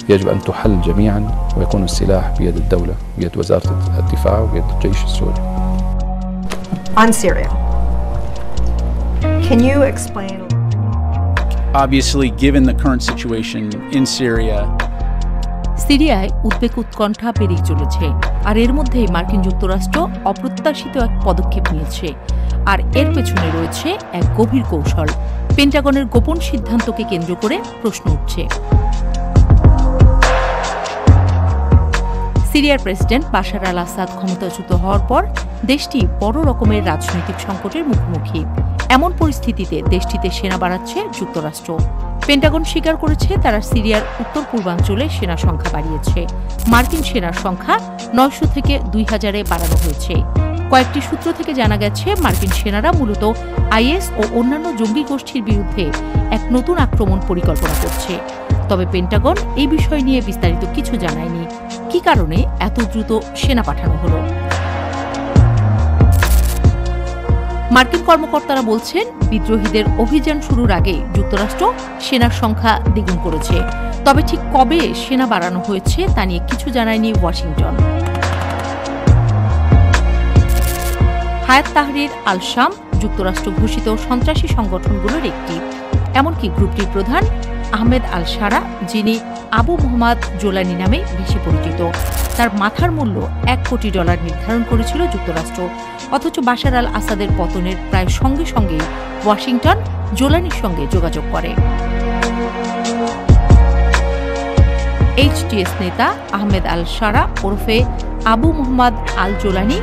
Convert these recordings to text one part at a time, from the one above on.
يجب أن تحل جميعا ويكون السلاح بيد الدولة بيد وزارة الدفاع وبيد الجيش السوري. On Syria, can you explain? Obviously, given the current situation in Syria, সিরিয়ায় উদ্বেগ উৎকণ্ঠা বেড়েই চলেছে, আর এর মধ্যেই মার্কিন যুক্তরাষ্ট্র অপ্রত্যাশিত এক পদক্ষেপ নিয়েছে, আর এর পেছনে রয়েছে এক গভীর কৌশল। পেন্টাগনের গোপন সিদ্ধান্তকে কেন্দ্র করে প্রশ্ন উঠছে। সিরিয়ার প্রেসিডেন্ট বাশার আল আসাদ ক্ষমতাচ্যুত হওয়ার পর দেশটি বড় রকমের রাজনৈতিক সংকটের মুখোমুখি। এমন পরিস্থিতিতে দেশটিতে সেনা বাড়াচ্ছে যুক্তরাষ্ট্র। পেন্টাগন স্বীকার করেছে তারা সিরিয়ার উত্তর পূর্বাঞ্চলে সেনা সংখ্যা বাড়িয়েছে। মার্কিন সেনার সংখ্যা ৯০০ থেকে ২০০০-এ বাড়ানো হয়েছে। কয়েকটি সূত্র থেকে জানা গেছে মার্কিন সেনারা মূলত আইএস ও অন্যান্য জঙ্গি গোষ্ঠীর বিরুদ্ধে এক নতুন আক্রমণ পরিকল্পনা করছে। তবে পেন্টাগন এই বিষয় নিয়ে বিস্তারিত কিছু জানায়নি। কি কারণে এত দ্রুত সেনা পাঠানো হলো? মার্কিন কর্মকর্তারা বলছেন, বিদ্রোহীদের অভিযান শুরুর আগে যুক্তরাষ্ট্র সেনার সংখ্যা দ্বিগুণ করেছে। তবে ঠিক কবে সেনা বাড়ানো হয়েছে তা নিয়ে কিছু জানায়নি ওয়াশিংটন। হায়াত তাহরির আল শাম যুক্তরাষ্ট্র ঘোষিত সন্ত্রাসী সংগঠনগুলোর একটি। এমনকি গ্রুপটির প্রধান আহমেদ আল সারা, যিনি আবু মোহাম্মদ জোলানি নামে বেশি পরিচিত, তার মাথার মূল্য $1 কোটি নির্ধারণ করেছিল যুক্তরাষ্ট্র। অথচ বাশার আল আসাদের পতনের প্রায় সঙ্গে সঙ্গেই ওয়াশিংটন জোলানির সঙ্গে যোগাযোগ করে। এইচটিএস নেতা আহমেদ আল সারা ওরফে আবু মোহাম্মদ আল জোলানি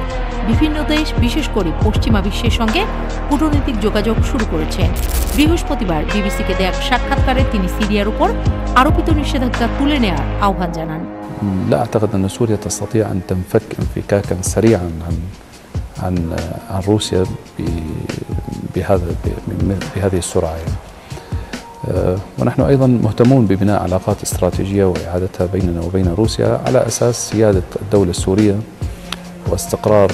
বিভিন্ন দেশ, বিশেষ করে পশ্চিমা বিশ্বের সঙ্গে কূটনৈতিক যোগাযোগ শুরু করেছেন। বৃহস্পতিবার বিবিসিকে দেয়া সাক্ষাৎকারে তিনি সিরিয়ার উপর আরোপিত নিষেধাজ্ঞা তুলে নেওয়ার আহ্বান জানান। لا أعتقد أن سوريا تستطيع أن تنفك انفكاكا سريعا عن روسيا بهذه السرعة يعني. ونحن أيضا مهتمون ببناء علاقات استراتيجية وإعادتها بيننا وبين روسيا على أساس سيادة الدولة السورية واستقرار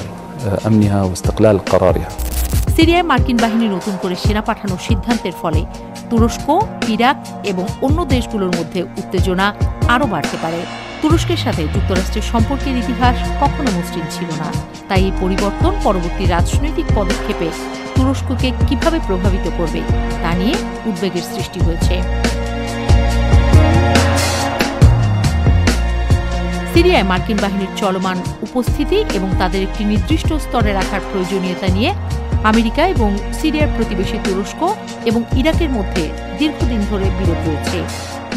أمنها واستقلال قرارها. সিরিয়ায় মার্কিন বাহিনী নতুন করে সেনা পাঠানোর সিদ্ধান্তের ফলে তুরস্ক, ইরাক এবং অন্য দেশগুলোর মধ্যে উত্তেজনা আরও বাড়তে পারে। তুরস্কের সাথে যুক্তরাষ্ট্রের সম্পর্কের ইতিহাস কখনো মসৃণ ছিল না। তাই এই পরিবর্তন পরবর্তী রাজনৈতিক পদক্ষেপে তুরস্ককে কিভাবে প্রভাবিত করবে তা নিয়ে উদ্বেগের সৃষ্টি হয়েছে। সিরিয়ায় মার্কিন বাহিনীর চলমান উপস্থিতি এবং তাদের একটি নির্দিষ্ট স্তরে রাখার প্রয়োজনীয়তা নিয়ে আমেরিকা এবং সিরিয়ার প্রতিবেশী তুরস্ক এবং ইরাকের মধ্যে দীর্ঘদিন ধরে বিরোধ রয়েছে।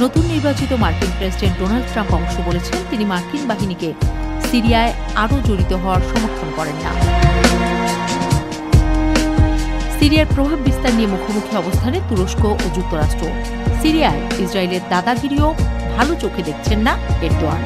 নতুন নির্বাচিত মার্কিন প্রেসিডেন্ট ডোনাল্ড ট্রাম্প অংশ বলেছেন তিনি মার্কিন বাহিনীকে সিরিয়ায় আরও জড়িত হওয়ার সমর্থন করেন না। সিরিয়ার প্রভাব বিস্তার নিয়ে মুখোমুখি অবস্থানে তুরস্ক ও যুক্তরাষ্ট্র। সিরিয়ায় ইসরায়েলের দাদাগিরিও ভালো চোখে দেখছেন না এরদোয়ান।